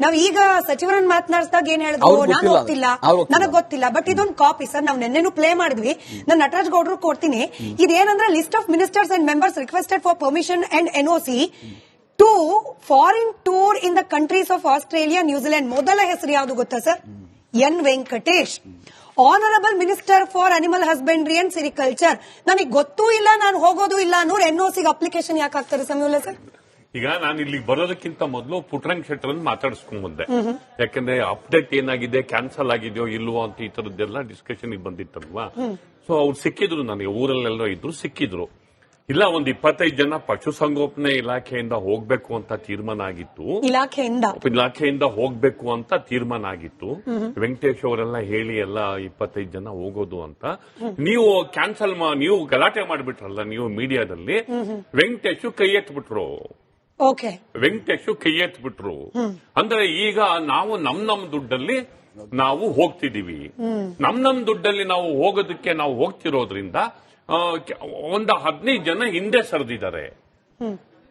ನಾವ್ ಈಗ ಸಚಿವರನ್ನ ಮಾತನಾಡಿಸಿದಾಗ ಏನ್ ಹೇಳಿದ್ರು, ನಾನು ಗೊತ್ತಿಲ್ಲ, ನನಗ್ ಗೊತ್ತಿಲ್ಲ. ಬಟ್ ಇದೊಂದು ಕಾಪಿ ಸರ್, ನಾವು ನೆನ್ನೆನೂ ಪ್ಲೇ ಮಾಡಿದ್ವಿ. ನಾನು ನಟರಾಜ್ ಗೌಡ್ರು ಕೊಡ್ತೀನಿ. ಇದೇನಂದ್ರೆ list of ministers and members requested for permission and NOC to foreign tour in the countries of Australia, New Zealand. ಮೊದಲ ಹೆಸರು ಯಾವುದು ಗೊತ್ತಾ sir? N Venkatesh, honourable minister for animal husbandry and sericulture. ನನಗೆ ಗೊತ್ತೂ ಇಲ್ಲ, ನಾನು ಹೋಗೋದು ಇಲ್ಲ ಅನ್ನೋರು ಎನ್ಒಸಿಗೆ ಅಪ್ಲಿಕೇಶನ್ ಯಾಕೆ ಹಾಕ್ತಾರೆ ಸಮೀವುಲ್ಲಾ ಸರ್? ಈಗ ನಾನು ಇಲ್ಲಿ ಬರೋದಕ್ಕಿಂತ ಮೊದಲು ಪುಟ್ಟರಂಗ ಶೆಟ್ಟರ್ ಮಾತಾಡಿಸ್ಕೊಂಡ್ ಬಂದೆ. ಯಾಕಂದ್ರೆ ಅಪ್ಡೇಟ್ ಏನಾಗಿದೆ, ಕ್ಯಾನ್ಸಲ್ ಆಗಿದೆಯೋ ಇಲ್ವೋ ಅಂತ ಈ ತರದ್ದೆಲ್ಲ ಡಿಸ್ಕಷನ್ ಬಂದಿತ್ತಲ್ವಾ. ಸೊ ಅವ್ರು ಸಿಕ್ಕಿದ್ರು, ನನಗೆ ಊರಲ್ಲೆಲ್ಲ ಇದ್ರು, ಸಿಕ್ಕಿದ್ರು. ಇಲ್ಲ, ಒಂದ್ 25 ಜನ ಪಶುಸಂಗೋಪನೆ ಇಲಾಖೆಯಿಂದ ಹೋಗ್ಬೇಕು ಅಂತ ತೀರ್ಮಾನ ಆಗಿತ್ತು. ಇಲಾಖೆಯಿಂದ ಹೋಗ್ಬೇಕು ಅಂತ ತೀರ್ಮಾನ ಆಗಿತ್ತು. ವೆಂಕಟೇಶ್ ಅವರೆಲ್ಲ ಹೇಳಿ ಎಲ್ಲ 25 ಜನ ಹೋಗೋದು ಅಂತ. ನೀವು ಕ್ಯಾನ್ಸಲ್ ನೀವು ಗಲಾಟೆ ಮಾಡಿಬಿಟ್ರಲ್ಲ ನೀವು ಮೀಡಿಯಾದಲ್ಲಿ. ವೆಂಕಟೇಶ್ ಕೈ ಎತ್ಬಿಟ್ರು. ಅಂದ್ರೆ ಈಗ ನಾವು ನಮ್ ದುಡ್ಡಲ್ಲಿ ನಾವು ಹೋಗ್ತಿದೀವಿ. ನಮ್ ದುಡ್ಡಲ್ಲಿ ನಾವು ಹೋಗೋದಕ್ಕೆ ನಾವು ಹೋಗ್ತಿರೋದ್ರಿಂದ ಒಂದು 15 ಜನ ಹಿಂದೆ ಸರಿದಿದ್ದಾರೆ.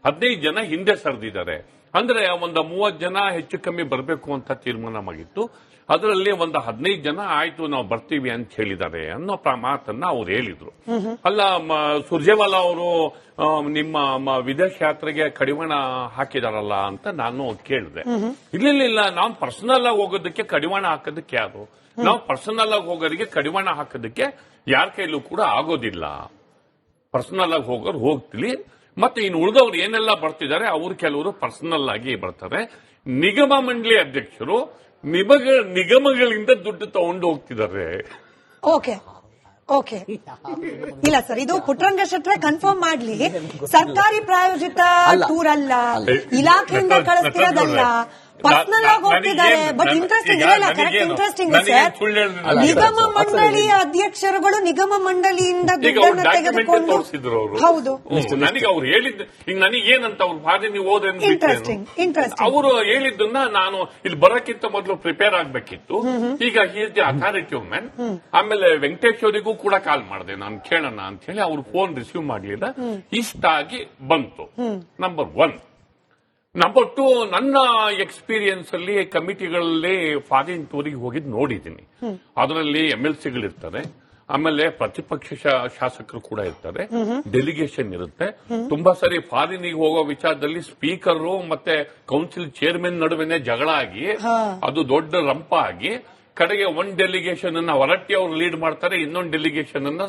15 ಜನ ಹಿಂದೆ ಸರಿದಿದ್ದಾರೆ ಅಂದ್ರೆ ಒಂದು 30 ಜನ ಹೆಚ್ಚು ಕಮ್ಮಿ ಬರಬೇಕು ಅಂತ ತೀರ್ಮಾನ ಮಾಡಿತ್ತು. ಅದರಲ್ಲಿ ಒಂದು 15 ಜನ ಆಯ್ತು ನಾವು ಬರ್ತೀವಿ ಅಂತ ಹೇಳಿದ್ದಾರೆ ಅನ್ನೋ ಮಾತನ್ನ ಅವ್ರು ಹೇಳಿದ್ರು. ಅಲ್ಲ, ಸುರ್ಜೇವಾಲಾ ಅವರು ನಿಮ್ಮ ವಿದೇಶ ಯಾತ್ರೆಗೆ ಕಡಿವಾಣ ಹಾಕಿದಾರಲ್ಲ ಅಂತ ನಾನು ಕೇಳಿದೆ. ಇಲ್ಲ, ನಾವು ಪರ್ಸನಲ್ ಆಗಿ ಹೋಗೋದಕ್ಕೆ ಕಡಿವಾಣ ಹಾಕೋದಕ್ಕೆ ಯಾರು? ನಾವು ಪರ್ಸನಲ್ ಆಗಿ ಹೋಗೋರಿಗೆ ಕಡಿವಾಣ ಹಾಕೋದಕ್ಕೆ ಯಾರ ಕೈಲೂ ಕೂಡ ಆಗೋದಿಲ್ಲ. ಪರ್ಸನಲ್ ಆಗಿ ಹೋಗೋರು ಹೋಗ್ತೀವಿ. ಮತ್ತೆ ಇನ್ನು ಉಳಿದವ್ರು ಏನೆಲ್ಲ ಬರ್ತಿದ್ದಾರೆ ಅವ್ರು ಕೆಲವರು ಪರ್ಸನಲ್ ಆಗಿ ಬರ್ತಾರೆ. ನಿಗಮ ಮಂಡಳಿ ಅಧ್ಯಕ್ಷರು ನಿಗಮಗಳಿಂದ ದುಡ್ಡು ತಗೊಂಡು ಹೋಗ್ತಿದ್ದಾರೆ. ಇಲ್ಲ ಸರ್, ಇದು ಪುಟ್ಟರಂಗ ಶೆಟ್ರೆ ಕನ್ಫರ್ಮ್ ಮಾಡ್ಲಿ. ಸರ್ಕಾರಿ ಪ್ರಾಯೋಜಿತ ಟೂರ್ ಅಲ್ಲ, ಇಲಾಖೆಯಿಂದ ಕಳಿಸ್ತಿರೋದಲ್ಲ, ಪರ್ಸನಲ್ ಆಗಿ ಹೋಗ್ತಿದ್ದಾರೆ. ಬಟ್ ಇಂಟ್ರೆಸ್ಟಿಂಗ್ ಇದೆಲ್ಲ ಕರೆಕ್ಟ್ ಇಂಟ್ರೆಸ್ಟಿಂಗ್ ಸರ್. ನಿಗಮ ಮಂಡಳಿಯ ಅಧ್ಯಕ್ಷರುಗಳು ನಿಗಮ ಮಂಡಳಿಯಿಂದ ದುಡ್ಡನ್ನು ತೆಗೆದುಕೊಂಡು ಹೌದು ನನಗೆ ಅವ್ರು ಹೇಳಿದ್ದು ನನಗೆ ಏನಂತ ಅವ್ರು ಬಾರಿ ನೀವು ಹೋದ್ರೆ ಅವರು ಹೇಳಿದ್ದನ್ನ ನಾನು ಇಲ್ಲಿ ಬರೋಕ್ಕಿಂತ ಮೊದಲು ಪ್ರಿಪೇರ್ ಆಗ್ಬೇಕಿತ್ತು. ಈಗ ಈಸ್ ದಿ ಅಥಾರಿಟಿ ವುಮೆನ್. ಆಮೇಲೆ ವೆಂಕಟೇಶ್ ಅವರಿಗೂ ಕೂಡ ಕಾಲ್ ಮಾಡಿದೆ ನಾನು ಕೇಳೋಣ ಅಂತ ಹೇಳಿ. ಅವ್ರು ಫೋನ್ ರಿಸೀವ್ ಮಾಡಲಿಲ್ಲ. ಇಷ್ಟಾಗಿ ಬಂತು. ನಂಬರ್ 1. ನಂಬರ್ 2, ನನ್ನ ಎಕ್ಸ್ಪೀರಿಯನ್ಸ್ ಅಲ್ಲಿ ಕಮಿಟಿಗಳಲ್ಲಿ ಫಾರಿನ್ ಟೂರಿಗೆ ಹೋಗಿದ್ದು ನೋಡಿದ್ದೀನಿ. ಅದರಲ್ಲಿ MLCಗಳಿರ್ತಾರೆ, ಆಮೇಲೆ ಪ್ರತಿಪಕ್ಷ ಶಾಸಕರು ಕೂಡ ಇರ್ತಾರೆ, ಡೆಲಿಗೇಷನ್ ಇರುತ್ತೆ. ತುಂಬಾ ಸರಿ ಫಾರಿನಿಗೆ ಹೋಗೋ ವಿಚಾರದಲ್ಲಿ ಸ್ಪೀಕರ್ ಮತ್ತೆ ಕೌನ್ಸಿಲ್ ಚೇರ್ಮನ್ ನಡುವೆನೆ ಜಗಳ ಆಗಿ ಅದು ದೊಡ್ಡ ರಂಪ ಆಗಿ ಕಡೆಗೆ ಒಂದ್ ಡೆಲಿಗೇಷನ್ ಅನ್ನ ಹೊರಟ್ಟಿ ಅವರು ಲೀಡ್ ಮಾಡ್ತಾರೆ, ಇನ್ನೊಂದು ಡೆಲಿಗೇಷನ್ ಅನ್ನ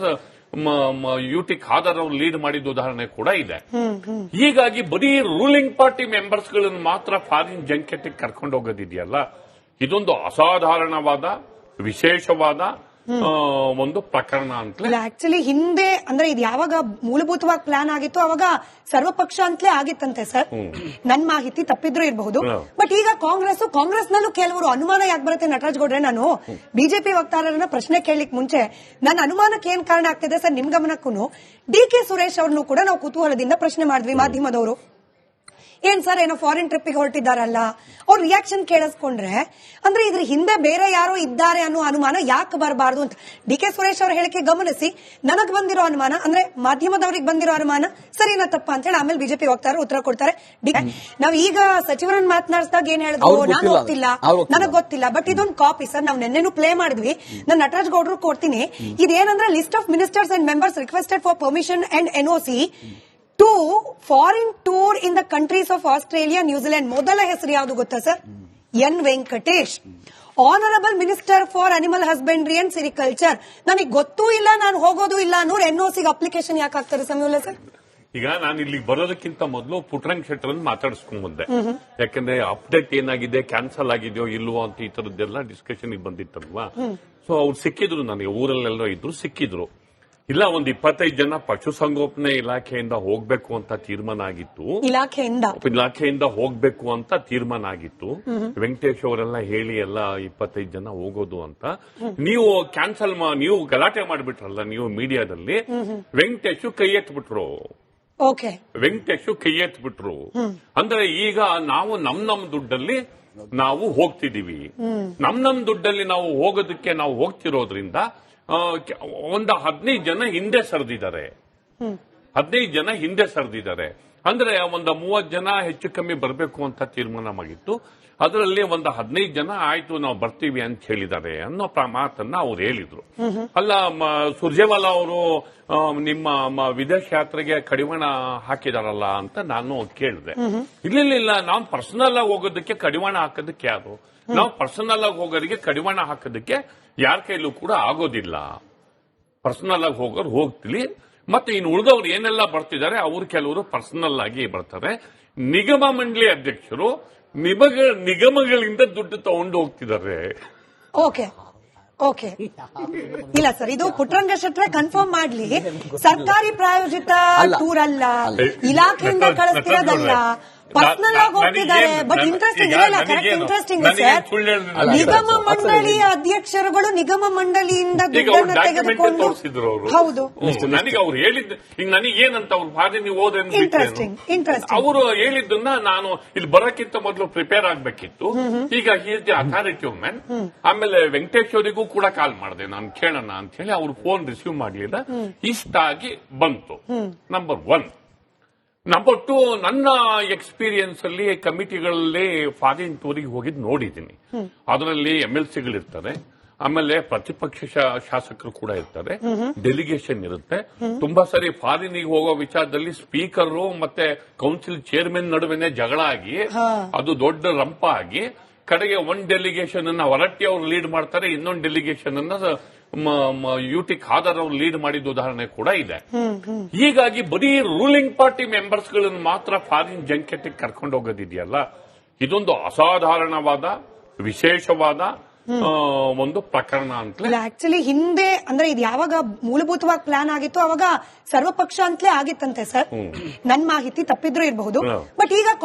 UT ಖಾದರ್ ಅವರು ಲೀಡ್ ಮಾಡಿದ ಉದಾಹರಣೆ ಕೂಡ ಇದೆ. ಹೀಗಾಗಿ ಬರೀ ರೂಲಿಂಗ್ ಪಾರ್ಟಿ ಮೆಂಬರ್ಸ್ ಗಳನ್ನು ಮಾತ್ರ ಫಾರಿನ್ ಜಂಕೆಟ್ ಕರ್ಕೊಂಡು ಹೋಗೋದಿದೆಯಲ್ಲ, ಇದೊಂದು ಅಸಾಧಾರಣವಾದ ವಿಶೇಷವಾದ ಒಂದು ಪ್ರಕರಣ ಅಂತ. ಆಕ್ಚುಲಿ ಹಿಂದೆ ಅಂದ್ರೆ ಇದು ಯಾವಾಗ ಮೂಲಭೂತವಾಗಿ ಪ್ಲಾನ್ ಆಗಿತ್ತು ಅವಾಗ ಸರ್ವಪಕ್ಷ ಅಂತಲೇ ಆಗಿತ್ತಂತೆ ಸರ್. ನನ್ ಮಾಹಿತಿ ತಪ್ಪಿದ್ರೂ ಇರಬಹುದು. ಬಟ್ ಈಗ ಕಾಂಗ್ರೆಸ್ನಲ್ಲೂ ಕೆಲವರು ಅನುಮಾನ ಯಾಕೆ ಬರುತ್ತೆ ನಟರಾಜ್ ಗೌಡ್ರೆ? ನಾನು ಬಿಜೆಪಿ ವಕ್ತಾರರನ್ನ ಪ್ರಶ್ನೆ ಕೇಳಲಿಕ್ಕೆ ಮುಂಚೆ ನನ್ನ ಅನುಮಾನಕ್ಕೆ ಏನ್ ಕಾರಣ ಆಗ್ತಿದೆ ಸರ್ ನಿಮ್ ಗಮನಕ್ಕೂ? DK ಸುರೇಶ್ ಅವ್ರನ್ನು ಕೂಡ ನಾವು ಕುತೂಹಲದಿಂದ ಪ್ರಶ್ನೆ ಮಾಡಿದ್ವಿ ಮಾಧ್ಯಮದವರು. ಏನ್ ಸರ್ ಏನೋ ಫಾರಿನ್ ಟ್ರಿಪ್ಗೆ ಹೊರಟಿದ್ದಾರಲ್ಲ, ಅವ್ರ ರಿಯಾಕ್ಷನ್ ಕೇಳಿಸ್ಕೊಂಡ್ರೆ ಅಂದ್ರೆ ಇದ್ರ ಹಿಂದೆ ಬೇರೆ ಯಾರೋ ಇದ್ದಾರೆ ಅನ್ನೋ ಅನುಮಾನ ಯಾಕೆ ಬರಬಾರ್ದು ಅಂತ. DK ಸುರೇಶ್ ಅವರ ಹೇಳಿಕೆ ಗಮನಿಸಿ ನನಗ್ ಬಂದಿರೋ ಅನುಮಾನ ಅಂದ್ರೆ ಮಾಧ್ಯಮದವ್ರಿಗೆ ಬಂದಿರೋ ಅನುಮಾನ ಸರಿನಾ ತಪ್ಪ ಅಂತ ಹೇಳಿ ಆಮೇಲೆ ಬಿಜೆಪಿ ವಕ್ತಾರರು ಉತ್ತರ ಕೊಡ್ತಾರೆ. ನಾವ್ ಈಗ ಸಚಿವರನ್ನ ಮಾತನಾಡಿಸಿದಾಗ ಏನ್ ಹೇಳಿದ್ರು, ನಾನು ಗೊತ್ತಿಲ್ಲ, ನನಗ್ ಗೊತ್ತಿಲ್ಲ. ಬಟ್ ಇದೊಂದು ಕಾಪಿ ಸರ್, ನಾವು ನೆನ್ನೆನೂ ಪ್ಲೇ ಮಾಡಿದ್ವಿ. ನಾನು ನಟರಾಜ್ ಗೌಡ್ರು ಕೊಡ್ತೀನಿ. ಇದೇನಂದ್ರೆ list of ministers and members requested for permission and NOC to foreign tour in the countries of Australia, New Zealand. ಮೊದಲ ಹೆಸರು ಯಾವುದು ಗೊತ್ತಾ sir? N Venkatesh, honourable minister for animal husbandry and sericulture. ನನಗೆ ಗೊತ್ತೂ ಇಲ್ಲ, ನಾನು ಹೋಗೋದು ಇಲ್ಲ ಅನ್ನೋರು ಎನ್ಒಸಿಗೆ ಅಪ್ಲಿಕೇಶನ್ ಯಾಕೆ ಹಾಕ್ತಾರೆ ಸಮೀವುಲ್ಲಾ ಸರ್? ಈಗ ನಾನು ಇಲ್ಲಿ ಬರೋದಕ್ಕಿಂತ ಮೊದಲು ಪುಟ್ಟರಂಗ ಶೆಟ್ಟರ್ ಮಾತಾಡಿಸ್ಕೊಂಡ್ ಬಂದೆ. ಯಾಕಂದ್ರೆ ಅಪ್ಡೇಟ್ ಏನಾಗಿದೆ, ಕ್ಯಾನ್ಸಲ್ ಆಗಿದೆಯೋ ಇಲ್ವೋ ಅಂತ ಈ ತರದ್ದೆಲ್ಲ ಡಿಸ್ಕಷನ್ ಬಂದಿತ್ತಲ್ವಾ. ಸೊ ಅವ್ರು ಸಿಕ್ಕಿದ್ರು, ನನಗೆ ಊರಲ್ಲೆಲ್ಲ ಇದ್ರು, ಸಿಕ್ಕಿದ್ರು. ಇಲ್ಲ, ಒಂದ್ 25 ಜನ ಪಶುಸಂಗೋಪನೆ ಇಲಾಖೆಯಿಂದ ಹೋಗ್ಬೇಕು ಅಂತ ತೀರ್ಮಾನ ಆಗಿತ್ತು. ಇಲಾಖೆಯಿಂದ ಹೋಗ್ಬೇಕು ಅಂತ ತೀರ್ಮಾನ ಆಗಿತ್ತು. ವೆಂಕಟೇಶ್ ಅವರೆಲ್ಲ ಹೇಳಿ ಎಲ್ಲ 25 ಜನ ಹೋಗೋದು ಅಂತ. ನೀವು ಕ್ಯಾನ್ಸಲ್ ನೀವು ಗಲಾಟೆ ಮಾಡಿಬಿಟ್ರಲ್ಲ ನೀವು ಮೀಡಿಯಾದಲ್ಲಿ. ವೆಂಕಟೇಶ್ ಕೈ ಎತ್ಬಿಟ್ರು. ಅಂದ್ರೆ ಈಗ ನಾವು ನಮ್ ದುಡ್ಡಲ್ಲಿ ನಾವು ಹೋಗ್ತಿದೀವಿ. ನಮ್ ದುಡ್ಡಲ್ಲಿ ನಾವು ಹೋಗೋದಕ್ಕೆ ನಾವು ಹೋಗ್ತಿರೋದ್ರಿಂದ ಒಂದು 15 ಜನ ಹಿಂದೆ ಸರಿದಿದ್ದಾರೆ. 15 ಜನ ಹಿಂದೆ ಸರಿದಿದ್ದಾರೆ ಅಂದ್ರೆ ಒಂದು 30 ಜನ ಹೆಚ್ಚು ಕಮ್ಮಿ ಬರಬೇಕು ಅಂತ ತೀರ್ಮಾನ ಮಾಡಿತ್ತು. ಅದರಲ್ಲಿ ಒಂದು 15 ಜನ ಆಯ್ತು ನಾವು ಬರ್ತೀವಿ ಅಂತ ಹೇಳಿದ್ದಾರೆ ಅನ್ನೋ ಮಾತನ್ನ ಅವ್ರು ಹೇಳಿದ್ರು. ಅಲ್ಲ, ಸುರ್ಜೇವಾಲಾ ಅವರು ನಿಮ್ಮ ವಿದೇಶ ಯಾತ್ರೆಗೆ ಕಡಿವಾಣ ಹಾಕಿದಾರಲ್ಲ ಅಂತ ನಾನು ಕೇಳಿದೆ. ಇಲ್ಲ, ನಾವು ಪರ್ಸನಲ್ ಆಗಿ ಹೋಗೋದಕ್ಕೆ ಕಡಿವಾಣ ಹಾಕೋದಕ್ಕೆ ಯಾರು? ನಾವು ಪರ್ಸನಲ್ ಆಗಿ ಹೋಗೋರಿಗೆ ಕಡಿವಾಣ ಹಾಕೋದಕ್ಕೆ ಯಾರ ಕೈಲೂ ಕೂಡ ಆಗೋದಿಲ್ಲ. ಪರ್ಸನಲ್ ಆಗಿ ಹೋಗೋರು ಹೋಗ್ತೀವಿ. ಮತ್ತೆ ಇನ್ನು ಉಳಿದವ್ರು ಏನೆಲ್ಲ ಬರ್ತಿದ್ದಾರೆ ಅವ್ರು ಕೆಲವರು ಪರ್ಸನಲ್ ಆಗಿ ಬರ್ತಾರೆ. ನಿಗಮ ಮಂಡಳಿ ಅಧ್ಯಕ್ಷರು ನಿಗಮಗಳಿಂದ ದುಡ್ಡು ತಗೊಂಡು ಹೋಗ್ತಿದ್ದಾರೆ. ಓಕೆ ಇಲ್ಲ ಸರ್, ಇದು ಪುಟ್ಟರಂಗ ಶೆಟ್ರೆ ಕನ್ಫರ್ಮ್ ಮಾಡ್ಲಿ. ಸರ್ಕಾರಿ ಪ್ರಾಯೋಜಿತ ಟೂರ್ ಅಲ್ಲ, ಇಲಾಖೆಯಿಂದ ಕಳಿಸ್ತಿರೋದಲ್ಲ, ಪರ್ಸನಲ್ ಆಗಿ ಹೋಗ್ತಿದ್ದಾರೆ. ಬಟ್ ಇಂಟ್ರೆಸ್ಟಿಂಗ್ ಇದೆಲ್ಲ ಕರೆಕ್ಟ್ ಇಂಟ್ರೆಸ್ಟಿಂಗ್ ಸರ್. ನಿಗಮ ಮಂಡಳಿಯ ಅಧ್ಯಕ್ಷರುಗಳು ನಿಗಮ ಮಂಡಳಿಯಿಂದ ದುಡ್ಡನ್ನು ತೆಗೆದುಕೊಂಡು ಹೌದು ನನಗೆ ಅವ್ರು ಹೇಳಿದ್ದು ಈಗ ನನಗೆ ಏನಂತ ಅವ್ರು ಬಾಧೆ ನೀವು ಓದ್ರೆ ಇಂಟ್ರೆಸ್ಟಿಂಗ್ ಅವರು ಹೇಳಿದ್ದನ್ನ ನಾನು ಇಲ್ಲಿ ಬರೋಕ್ಕಿಂತ ಮೊದಲು ಪ್ರಿಪೇರ್ ಆಗ್ಬೇಕಿತ್ತು. ಈಗ ಈಸ್ ದಿ ಅಥಾರಿಟಿ ವುಮೆನ್. ಆಮೇಲೆ ವೆಂಕಟೇಶ್ ಅವರಿಗೂ ಕೂಡ ಕಾಲ್ ಮಾಡಿದೆ ನಾನು ಕೇಳೋಣ ಅಂತ ಹೇಳಿ. ಅವ್ರು ಫೋನ್ ರಿಸೀವ್ ಮಾಡಲಿಲ್ಲ. ಇಷ್ಟ ಆಗಿ ಬಂತು. ನಂಬರ್ 1. ನಂಬರ್ 2, ನನ್ನ ಎಕ್ಸ್ಪೀರಿಯನ್ಸ್ ಅಲ್ಲಿ ಕಮಿಟಿಗಳಲ್ಲಿ ಫಾರಿನ್ ಟೂರಿಗೆ ಹೋಗಿದ್ದು ನೋಡಿದ್ದೀನಿ. ಅದರಲ್ಲಿ MLCಗಳಿರ್ತಾರೆ, ಆಮೇಲೆ ಪ್ರತಿಪಕ್ಷ ಶಾಸಕರು ಕೂಡ ಇರ್ತಾರೆ, ಡೆಲಿಗೇಷನ್ ಇರುತ್ತೆ. ತುಂಬಾ ಸರಿ ಫಾರಿನಿಗೆ ಹೋಗೋ ವಿಚಾರದಲ್ಲಿ ಸ್ಪೀಕರ್ ಮತ್ತೆ ಕೌನ್ಸಿಲ್ ಚೇರ್ಮನ್ ನಡುವೆನೆ ಜಗಳ ಆಗಿ ಅದು ದೊಡ್ಡ ರಂಪ ಆಗಿ ಕಡೆಗೆ ಒಂದ್ ಡೆಲಿಗೇಷನ್ ಅನ್ನ ಹೊರಟ್ಟಿ ಅವರು ಲೀಡ್ ಮಾಡ್ತಾರೆ, ಇನ್ನೊಂದು ಡೆಲಿಗೇಷನ್ ಅನ್ನ UT ಖಾದರ್ ಅವರು ಲೀಡ್ ಮಾಡಿದ ಉದಾಹರಣೆ ಕೂಡ ಇದೆ. ಹೀಗಾಗಿ ಬರೀ ರೂಲಿಂಗ್ ಪಾರ್ಟಿ ಮೆಂಬರ್ಸ್ ಗಳನ್ನು ಮಾತ್ರ ಫಾರಿನ್ ಜಂಕೆಟ್ ಕರ್ಕೊಂಡು ಹೋಗೋದಿದೆಯಲ್ಲ, ಇದೊಂದು ಅಸಾಧಾರಣವಾದ ವಿಶೇಷವಾದ ಒಂದು ಪ್ರಕರಣ ಅಂತ. ಆಕ್ಚುಲಿ ಹಿಂದೆ ಅಂದ್ರೆ ಇದು ಯಾವಾಗ ಮೂಲಭೂತವಾಗಿ ಪ್ಲಾನ್ ಆಗಿತ್ತು ಅವಾಗ ಸರ್ವಪಕ್ಷ ಅಂತಲೇ ಆಗಿತ್ತಂತೆ ಸರ್. ನನ್ ಮಾಹಿತಿ ತಪ್ಪಿದ್ರೂ ಇರಬಹುದು. ಬಟ್ ಈಗ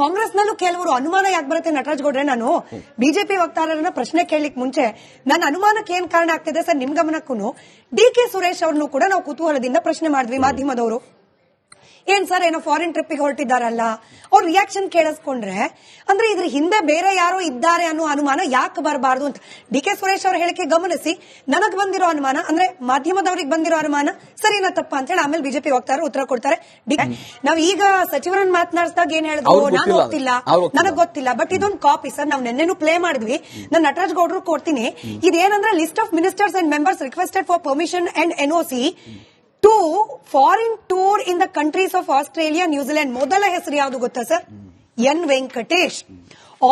ಕಾಂಗ್ರೆಸ್ನಲ್ಲೂ ಕೆಲವರು ಅನುಮಾನ ಯಾಕೆ ಬರುತ್ತೆ ನಟರಾಜ್ ಗೌಡ್ರೆ? ನಾನು ಬಿಜೆಪಿ ವಕ್ತಾರರನ್ನ ಪ್ರಶ್ನೆ ಕೇಳಲಿಕ್ಕೆ ಮುಂಚೆ ನನ್ನ ಅನುಮಾನಕ್ಕೆ ಏನ್ ಕಾರಣ ಆಗ್ತಿದೆ ಸರ್ ನಿಮ್ ಗಮನಕ್ಕೂ, DK ಸುರೇಶ್ ಅವ್ರನ್ನು ಕೂಡ ನಾವು ಕುತೂಹಲದಿಂದ ಪ್ರಶ್ನೆ ಮಾಡಿದ್ವಿ ಮಾಧ್ಯಮದವರು. ಏನ್ ಸರ್ ಏನೋ ಫಾರಿನ್ ಟ್ರಿಪ್ಗೆ ಹೊರಟಿದ್ದಾರಲ್ಲ, ಅವ್ರ ರಿಯಾಕ್ಷನ್ ಕೇಳಿಸ್ಕೊಂಡ್ರೆ ಅಂದ್ರೆ ಇದ್ರ ಹಿಂದೆ ಬೇರೆ ಯಾರೋ ಇದ್ದಾರೆ ಅನ್ನೋ ಅನುಮಾನ ಯಾಕೆ ಬರಬಾರ್ದು ಅಂತ. DK ಸುರೇಶ್ ಅವರ ಹೇಳಿಕೆ ಗಮನಿಸಿ ನನಗ್ ಬಂದಿರೋ ಅನುಮಾನ ಅಂದ್ರೆ ಮಾಧ್ಯಮದವ್ರಿಗೆ ಬಂದಿರೋ ಅನುಮಾನ ಸರಿನಾ ತಪ್ಪ ಅಂತ ಹೇಳಿ ಆಮೇಲೆ ಬಿಜೆಪಿ ವಕ್ತಾರರು ಉತ್ತರ ಕೊಡ್ತಾರೆ. ನಾವ್ ಈಗ ಸಚಿವರನ್ನ ಮಾತನಾಡಿಸಿದಾಗ ಏನ್ ಹೇಳಿದ್ರು, ನಾನು ಹೋಗ್ತಿಲ್ಲ, ನನಗ್ ಗೊತ್ತಿಲ್ಲ. ಬಟ್ ಇದೊಂದು ಕಾಪಿ ಸರ್, ನಾವು ನೆನ್ನೆನೂ ಪ್ಲೇ ಮಾಡಿದ್ವಿ. ನಾನು ನಟರಾಜ್ ಗೌಡ್ರು ಕೊಡ್ತೀನಿ. ಇದೇನಂದ್ರೆ list of ministers and members requested for permission and NOC to foreign tour in the countries of Australia, New Zealand. ಮೊದಲ ಹೆಸರು ಯಾವುದು ಗೊತ್ತಾ sir? N. Venkatesh,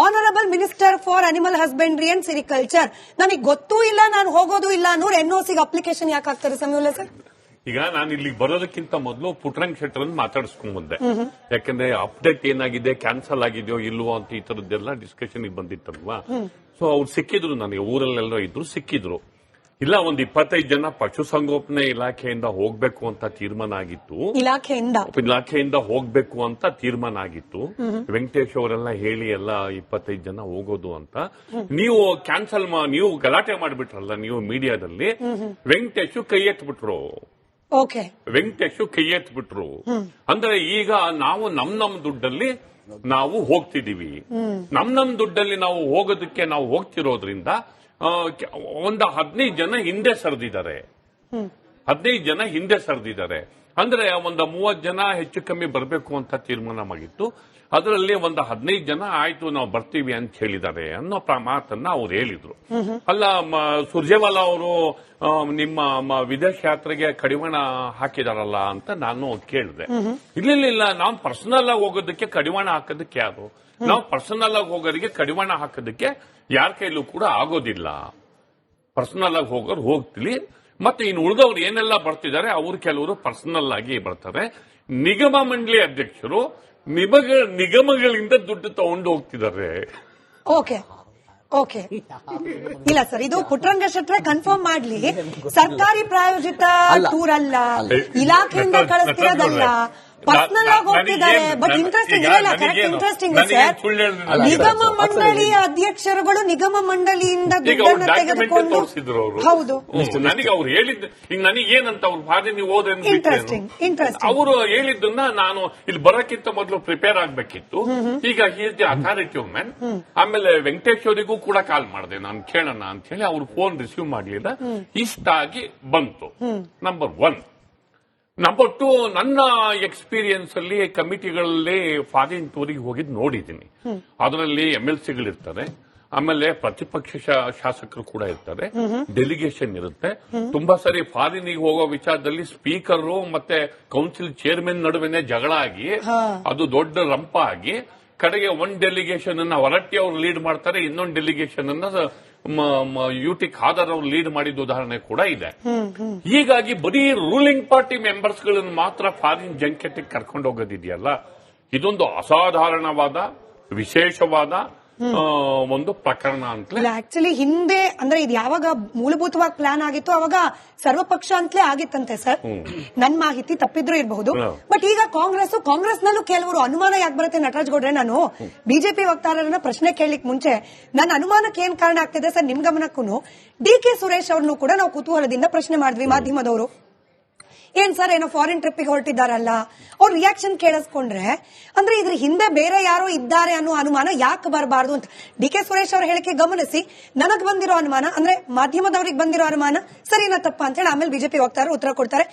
honourable minister for animal husbandry and sericulture. ನನಗೆ ಗೊತ್ತೂ ಇಲ್ಲ, ನಾನು ಹೋಗೋದು ಇಲ್ಲ ಅನ್ನೋರು NOCಗೆ ಅಪ್ಲಿಕೇಶನ್ ಯಾಕೆ ಹಾಕ್ತಾರೆ ಸಮೀವುಲ್ಲಾ ಸರ್? ಈಗ ನಾನು ಇಲ್ಲಿ ಬರೋದಕ್ಕಿಂತ ಮೊದಲು ಪುಟ್ಟರಂಗ ಶೆಟ್ಟರನ್ನು ಮಾತಾಡಿಸ್ಕೊಂಡ್ ಬಂದೆ. ಯಾಕಂದ್ರೆ ಅಪ್ಡೇಟ್ ಏನಾಗಿದೆ, ಕ್ಯಾನ್ಸಲ್ ಆಗಿದೆಯೋ ಇಲ್ವೋ ಅಂತ ಈ ತರದ್ದೆಲ್ಲ ಡಿಸ್ಕಷನ್ ಬಂದಿತ್ತಲ್ವಾ. ಸೊ ಅವ್ರು ಸಿಕ್ಕಿದ್ರು, ನನಗೆ ಊರಲ್ಲೆಲ್ಲ ಇದ್ರು, ಸಿಕ್ಕಿದ್ರು. ಇಲ್ಲ, ಒಂದು 25 ಜನ ಪಶುಸಂಗೋಪನೆ ಇಲಾಖೆಯಿಂದ ಹೋಗ್ಬೇಕು ಅಂತ ತೀರ್ಮಾನ ಆಗಿತ್ತು. ಇಲಾಖೆಯಿಂದ ಹೋಗ್ಬೇಕು ಅಂತ ತೀರ್ಮಾನ ಆಗಿತ್ತು. ವೆಂಕಟೇಶ್ ಅವರೆಲ್ಲ ಹೇಳಿ ಎಲ್ಲ 25 ಜನ ಹೋಗೋದು ಅಂತ. ನೀವು ಕ್ಯಾನ್ಸಲ್ ನೀವು ಗಲಾಟೆ ಮಾಡಿಬಿಟ್ರಲ್ಲ ನೀವು ಮೀಡಿಯಾದಲ್ಲಿ. ವೆಂಕಟೇಶ್ ಕೈ ಎತ್ಬಿಟ್ರು. ಅಂದ್ರೆ ಈಗ ನಾವು ನಮ್ ದುಡ್ಡಲ್ಲಿ ನಾವು ಹೋಗ್ತಿದೀವಿ. ನಮ್ ದುಡ್ಡಲ್ಲಿ ನಾವು ಹೋಗೋದಕ್ಕೆ ನಾವು ಹೋಗ್ತಿರೋದ್ರಿಂದ ಒಂದು 15 ಜನ ಹಿಂದೆ ಸರಿದಿದ್ದಾರೆ. 15 ಜನ ಹಿಂದೆ ಸರಿದಿದ್ದಾರೆ ಅಂದ್ರೆ ಒಂದು 30 ಜನ ಹೆಚ್ಚು ಕಮ್ಮಿ ಬರಬೇಕು ಅಂತ ತೀರ್ಮಾನ ಮಾಡಿತ್ತು. ಅದರಲ್ಲಿ ಒಂದು 15 ಜನ ಆಯ್ತು ನಾವು ಬರ್ತೀವಿ ಅಂತ ಹೇಳಿದ್ದಾರೆ ಅನ್ನೋ ಮಾತನ್ನ ಅವ್ರು ಹೇಳಿದ್ರು. ಅಲ್ಲ, ಸುರ್ಜೇವಾಲಾ ಅವರು ನಿಮ್ಮ ವಿದೇಶ ಯಾತ್ರೆಗೆ ಕಡಿವಾಣ ಹಾಕಿದಾರಲ್ಲ ಅಂತ ನಾನು ಕೇಳಿದೆ. ಇಲ್ಲ, ನಾವು ಪರ್ಸನಲ್ ಆಗಿ ಹೋಗೋದಕ್ಕೆ ಕಡಿವಾಣ ಹಾಕೋದಕ್ಕೆ ಯಾರು? ನಾವು ಪರ್ಸನಲ್ ಆಗಿ ಹೋಗೋರಿಗೆ ಕಡಿವಾಣ ಹಾಕೋದಕ್ಕೆ ಯಾರ ಕೈಲೂ ಕೂಡ ಆಗೋದಿಲ್ಲ. ಪರ್ಸನಲ್ ಆಗಿ ಹೋಗೋರು ಹೋಗ್ತೀವಿ. ಮತ್ತೆ ಇನ್ನು ಉಳಿದವ್ರು ಏನೆಲ್ಲ ಬರ್ತಿದ್ದಾರೆ ಅವ್ರು ಕೆಲವರು ಪರ್ಸನಲ್ ಆಗಿ ಬರ್ತಾರೆ. ನಿಗಮ ಮಂಡಳಿ ಅಧ್ಯಕ್ಷರು ನಿಗಮಗಳಿಂದ ದುಡ್ಡು ತಗೊಂಡು ಹೋಗ್ತಿದ್ದಾರೆ. ಇಲ್ಲ ಸರ್, ಇದು ಪುಟ್ಟರಂಗ ಶೆಟ್ರೆ ಕನ್ಫರ್ಮ್ ಮಾಡ್ಲಿ. ಸರ್ಕಾರಿ ಪ್ರಾಯೋಜಿತ ಟೂರ್ ಅಲ್ಲ, ಇಲಾಖೆಯಿಂದ ಕಳಿಸ್ತಿರೋದಲ್ಲ, ಪರ್ಸನಲ್ ಆಗಿ ಹೋಗ್ತಿದ್ದಾರೆ. ಬಟ್ ಇಂಟ್ರೆಸ್ಟಿಂಗ್ ಇದೆಲ್ಲ ಕರೆಕ್ಟ್ ಇಂಟ್ರೆಸ್ಟಿಂಗ್ ಸರ್. ನಿಗಮ ಮಂಡಳಿಯ ಅಧ್ಯಕ್ಷರುಗಳು ನಿಗಮ ಮಂಡಳಿಯಿಂದ ದುಡ್ಡನ್ನು ತೆಗೆದುಕೊಂಡು ಹೌದು ನನಗೆ ಅವ್ರು ಹೇಳಿದ್ದು ಈಗ ನನಗೆ ಏನಂತ ಅವ್ರು ಬಾಧೆ ನೀವು ಓದ್ರೆ ಇಂಟ್ರೆಸ್ಟಿಂಗ್ ಅವರು ಹೇಳಿದ್ದನ್ನ ನಾನು ಇಲ್ಲಿ ಬರೋಕ್ಕಿಂತ ಮೊದಲು ಪ್ರಿಪೇರ್ ಆಗ್ಬೇಕಿತ್ತು. ಈಗ ಈಸ್ ದಿ ಅಥಾರಿಟಿ ವುಮೆನ್. ಆಮೇಲೆ ವೆಂಕಟೇಶ್ ಅವರಿಗೂ ಕೂಡ ಕಾಲ್ ಮಾಡಿದೆ ನಾನು ಕೇಳೋಣ ಅಂತ ಹೇಳಿ. ಅವ್ರು ಫೋನ್ ರಿಸೀವ್ ಮಾಡಲಿಲ್ಲ. ಇಷ್ಟ ಆಗಿ ಬಂತು. ನಂಬರ್ 1. ನಂಬರ್ 2, ನನ್ನ ಎಕ್ಸ್ಪೀರಿಯನ್ಸ್ ಅಲ್ಲಿ ಕಮಿಟಿಗಳಲ್ಲಿ ಫಾರಿನ್ ಟೂರಿಗೆ ಹೋಗಿದ್ ನೋಡಿದ್ದೀನಿ. ಅದರಲ್ಲಿ MLCಗಳಿರ್ತಾರೆ, ಆಮೇಲೆ ಪ್ರತಿಪಕ್ಷ ಶಾಸಕರು ಕೂಡ ಇರ್ತಾರೆ, ಡೆಲಿಗೇಷನ್ ಇರುತ್ತೆ. ತುಂಬಾ ಸರಿ ಫಾರಿನಿಗೆ ಹೋಗೋ ವಿಚಾರದಲ್ಲಿ ಸ್ಪೀಕರ್ ಮತ್ತೆ ಕೌನ್ಸಿಲ್ ಚೇರ್ಮನ್ ನಡುವೆನೆ ಜಗಳ ಆಗಿ ಅದು ದೊಡ್ಡ ರಂಪ ಆಗಿ ಕಡೆಗೆ ಒಂದ್ ಡೆಲಿಗೇಷನ್ ಅನ್ನ ಹೊರಟ್ಟಿ ಅವರು ಲೀಡ್ ಮಾಡ್ತಾರೆ, ಇನ್ನೊಂದು ಡೆಲಿಗೇಷನ್ ಅನ್ನ UT ಖಾದರ್ ಅವರು ಲೀಡ್ ಮಾಡಿದ ಉದಾಹರಣೆ ಕೂಡ ಇದೆ. ಹೀಗಾಗಿ ಬರೀ ರೂಲಿಂಗ್ ಪಾರ್ಟಿ ಮೆಂಬರ್ಸ್ ಗಳನ್ನು ಮಾತ್ರ ಫಾರಿನ್ ಜಂಕೆಟ್ ಕರ್ಕೊಂಡು ಹೋಗೋದಿದೆಯಲ್ಲ, ಇದೊಂದು ಅಸಾಧಾರಣವಾದ ವಿಶೇಷವಾದ ಒಂದು ಪ್ರಕರಣ ಅಂತ. ಆಕ್ಚುಲಿ ಹಿಂದೆ ಅಂದ್ರೆ ಇದು ಯಾವಾಗ ಮೂಲಭೂತವಾಗಿ ಪ್ಲಾನ್ ಆಗಿತ್ತು ಅವಾಗ ಸರ್ವಪಕ್ಷ ಅಂತಲೇ ಆಗಿತ್ತಂತೆ ಸರ್. ನನ್ ಮಾಹಿತಿ ತಪ್ಪಿದ್ರೂ ಇರಬಹುದು. ಬಟ್ ಈಗ ಕಾಂಗ್ರೆಸ್ನಲ್ಲೂ ಕೆಲವರು ಅನುಮಾನ ಯಾಕೆ ಬರುತ್ತೆ ನಟರಾಜ್ ಗೌಡ್ರೆ, ನಾನು ಬಿಜೆಪಿ ವಕ್ತಾರರನ್ನ ಪ್ರಶ್ನೆ ಕೇಳಲಿಕ್ಕೆ ಮುಂಚೆ ನನ್ನ ಅನುಮಾನಕ್ಕೆ ಏನ್ ಕಾರಣ ಆಗ್ತಿದೆ ಸರ್ ನಿಮ್ ಗಮನಕ್ಕೂ, DK ಸುರೇಶ್ ಅವ್ರನ್ನು ಕೂಡ ನಾವು ಕುತೂಹಲದಿಂದ ಪ್ರಶ್ನೆ ಮಾಡಿದ್ವಿ ಮಾಧ್ಯಮದವರು. ಏನ್ ಸರ್ ಏನೋ ಫಾರಿನ್ ಟ್ರಿಪ್ಗೆ ಹೊರಟಿದ್ದಾರಲ್ಲ, ಅವ್ರ ರಿಯಾಕ್ಷನ್ ಕೇಳಿಸ್ಕೊಂಡ್ರೆ ಅಂದ್ರೆ ಇದ್ರ ಹಿಂದೆ ಬೇರೆ ಯಾರೋ ಇದ್ದಾರೆ ಅನ್ನೋ ಅನುಮಾನ ಯಾಕೆ ಬರಬಾರ್ದು ಅಂತ. DK ಸುರೇಶ್ ಅವರ ಹೇಳಿಕೆ ಗಮನಿಸಿ, ನನಗ್ ಬಂದಿರೋ ಅನುಮಾನ ಅಂದ್ರೆ ಮಾಧ್ಯಮದವ್ರಿಗೆ ಬಂದಿರೋ ಅನುಮಾನ ಸರಿನಾ ತಪ್ಪ ಅಂತ ಹೇಳಿ ಆಮೇಲೆ ಬಿಜೆಪಿ ವಕ್ತಾರರು ಉತ್ತರ ಕೊಡ್ತಾರೆ.